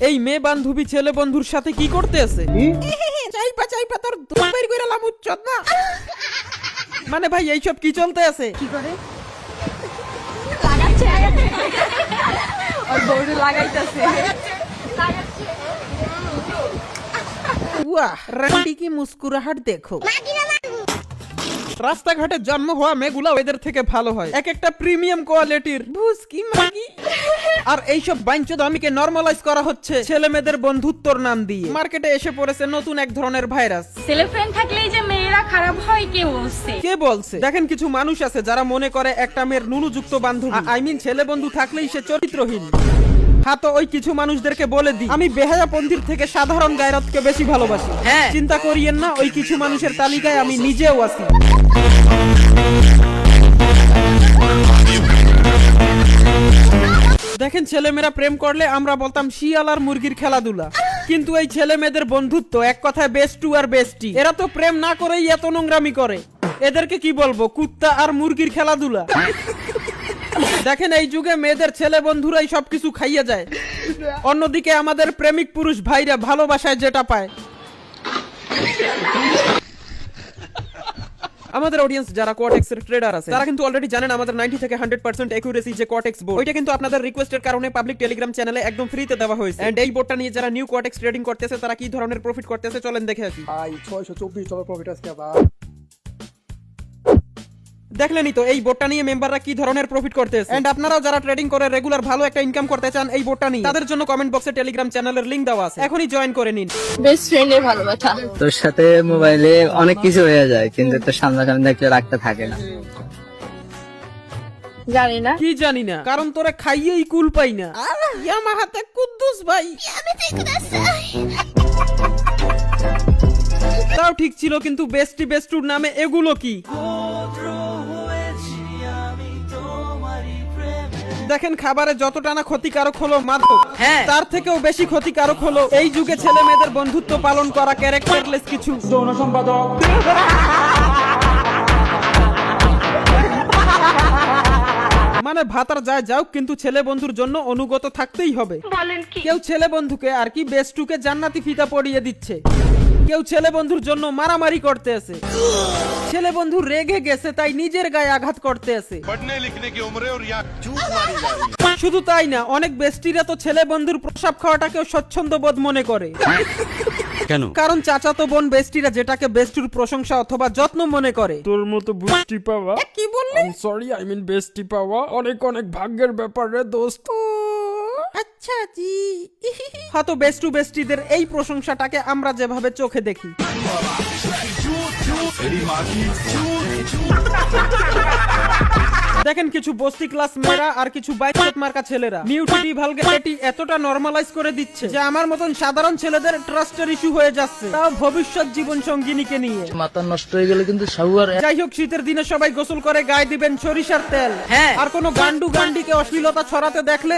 এই মেয়ে বান্ধবী ছেলে বন্ধুর সাথে কি করতে আছে? চাইপা তোর দুপাইর কইরা লামুচ্চদ না। মানে ভাই এইসব কি চলতে আছে? কি করে লাগাচ্ছে আর বউরে লাগাইতাছে। वाह रंडी की मुस्कुराहट देखो। রাস্তাঘাটে জন্ম হওয়া মেয়েগুলা ওদের থেকে ভালো হয়, এক একটা প্রিমিয়াম কোয়ালিটির ভুসকি মাগি। আর এইসব বাইঞ্চোদামিকে নরমালাইজ করা হচ্ছে ছেলে মেয়েদের বন্ধুত্বর নাম দিয়ে। মার্কেটে এসে পড়েছে নতুন এক ধরনের ভাইরাস। ছেলে ফ্রেন্ড থাকলেই যে মেয়েরা খারাপ হয় কে বলছে? কে বলছে? দেখেন কিছু মানুষ আছে যারা মনে করে একটা মেয়ের নুনুযুক্ত বান্ধবী আই মিন ছেলে বন্ধু থাকলেই সে চরিত্রহীন। হ্যাঁ, তো ওই কিছু মানুষদেরকে বলে দিই আমি বেহায়াপন্থীর থেকে সাধারণ গায়রতকে বেশি ভালোবাসি। হ্যাঁ, চিন্তা করিয়েন না, ওই কিছু মানুষের তালিকায় আমি নিজেও আছি। দেখেন ছেলেমেয়েরা প্রেম করলে আমরা বলতাম শিয়াল আর মুরগির খেলাধুলা, কিন্তু এই ছেলে মেয়েদের বন্ধুত্ব এক কথায় বেস্টু আর বেস্টি। এরা তো প্রেম না করেই এত নোংরামি করে, এদেরকে কি বলবো, কুত্তা আর মুরগির খেলাধুলা। দেখেন এই যুগে মেয়েদের ছেলে বন্ধুরাই সবকিছু খাইয়ে যায়, অন্যদিকে আমাদের প্রেমিক পুরুষ ভাইরা ভালোবাসায় যেটা পায়। আমাদের অডিয়েন্স যারা কোয়াটেক্স এর ট্রেডার আছে তারা কিন্তু অলরেডি জানেন আমাদের 90 থেকে 100% একুরেসি যে কোয়াটেক্স বোর্ড, ওইটা কিন্তু আপনাদের রিকোয়েস্টের কারণে পাবলিক টেলিগ্রাম চ্যানেলে একদম ফ্রিতে দেওয়া হয়েছে। এন্ড এই বোর্ডটা নিয়ে যারা নিউ কোয়াটেক্স ট্রেডিং করতেছে তারা কি ধরনের প্রফিট করতেছে চলেন দেখে আসি। ভাই $624 প্রফিট আজকে আবার। দেখলেনই তো এই বোর্ডটা নিয়ে মেম্বাররা কি ধরনের প্রফিট করতেছে। এন্ড আপনারাও যারা ট্রেডিং করে রেগুলার ভালো একটা ইনকাম করতে চান এই বোর্ডটা নিয়ে, তাদের জন্য কমেন্ট বক্সে টেলিগ্রাম চ্যানেলের লিংক দেওয়া আছে, এখনই জয়েন করে নিন। বেস্ট ফ্রেন্ডের ভালোবাসা। তোর সাথে মোবাইলে অনেক কিছু হয়ে যায়, কিন্তু তোর সামনাসামনি দেখলে রাগটা থাকে না। জানি না কি জানি না, কারণ তোরে খাইয়েই কুল পাই না। ইয়ামাহাতে কুদ্দুস ভাই তাও ঠিক ছিল, কিন্তু বেস্টি বেস্টুর নামে এগুলো কি? দেখেন খাবারে যতটা না ক্ষতিকারক হলো মাদক, তার থেকেও বেশি ক্ষতিকারক হলো এই যুগে ছেলে মেয়েদের বন্ধুত্ব পালন করা ক্যারেক্টারলেস কিছু যৌন সম্পাদক। মানে ভাতার যায় যাও, কিন্তু ছেলে বন্ধুর জন্য অনুগত থাকতেই হবে। কেউ ছেলে বন্ধুকে আর কি বেস্টুকে জান্নাতি ফিতা পরিয়ে দিচ্ছে, কেউ ছেলে বন্ধুর জন্য মারামারি করতে আছে, ছেলে বন্ধু রেগে গেছে তাই নিজের গায়ে আঘাত করতে আছে। শুধু তাই না, অনেক বেস্টিরা তো ছেলে বন্ধুর প্রসাব খাওয়াটাকেও স্বচ্ছন্দ বোধ মনে করে। কেন? কারণ চাচাতো বোন বেস্টিরা যেটাকে বেস্টুর প্রশংসা অথবা যত্ন মনে করে। তোর মতো বুষ্টি পাওয়া, কি বললি? সরি, আই মিন বেস্টি পাওয়া অনেক অনেক ভাগ্যের ব্যাপার রে দোস্ত। আচ্ছা জি। হ্যাঁ, তো বেস্টু বেস্টিদের এই প্রশংসাটাকে আমরা যেভাবে চোখে দেখি, দেখেন কিছু বস্তি ক্লাস মেয়েরা আর কিছু বাইচত মার্কা ছেলেরা নিউট্রিটি ভালগারিটি এতটা নরমালাইজ করে দিচ্ছে যে আমার মতন সাধারণ ছেলেদের ট্রাস্টের ইস্যু হয়ে যাচ্ছে, তাও ভবিষ্যৎ জীবন সঙ্গিনীকে নিয়ে। মাথা নষ্ট হয়ে গেলে কিন্তু শাওয়ার। যাই হোক, শীতের দিনে সবাই গোসল করে গায়ে দিবেন সরিষার তেল। আর কোনো গান্ডু গান্ডিকে অশ্লীলতা ছড়াতে দেখলে